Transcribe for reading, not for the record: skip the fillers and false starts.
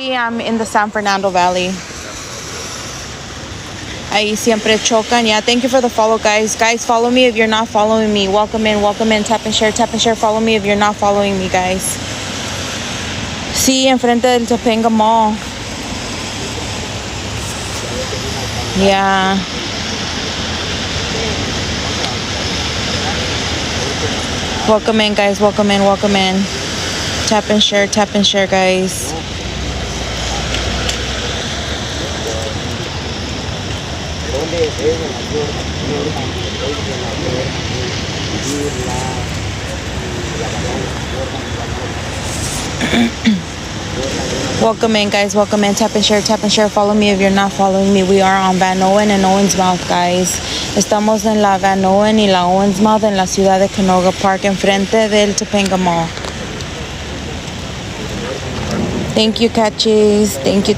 I'm in the San Fernando Valley. Ahí siempre chocan. Yeah, thank you for the follow, guys. Guys, follow me if you're not following me. Welcome in, welcome in. Tap and share, tap and share. Follow me if you're not following me, guys. Sí, enfrente del Topanga Mall. Yeah. Welcome in, guys. Welcome in, welcome in. Tap and share, guys. Welcome in, guys. Welcome in. Tap and share. Follow me if you're not following me. We are on Van Owen and Owens Mouth, guys. Estamos en la Van Owen y la Owens Mouth en la ciudad de Canoga Park, enfrente del Topanga Mall. Thank you, catchies. Thank you.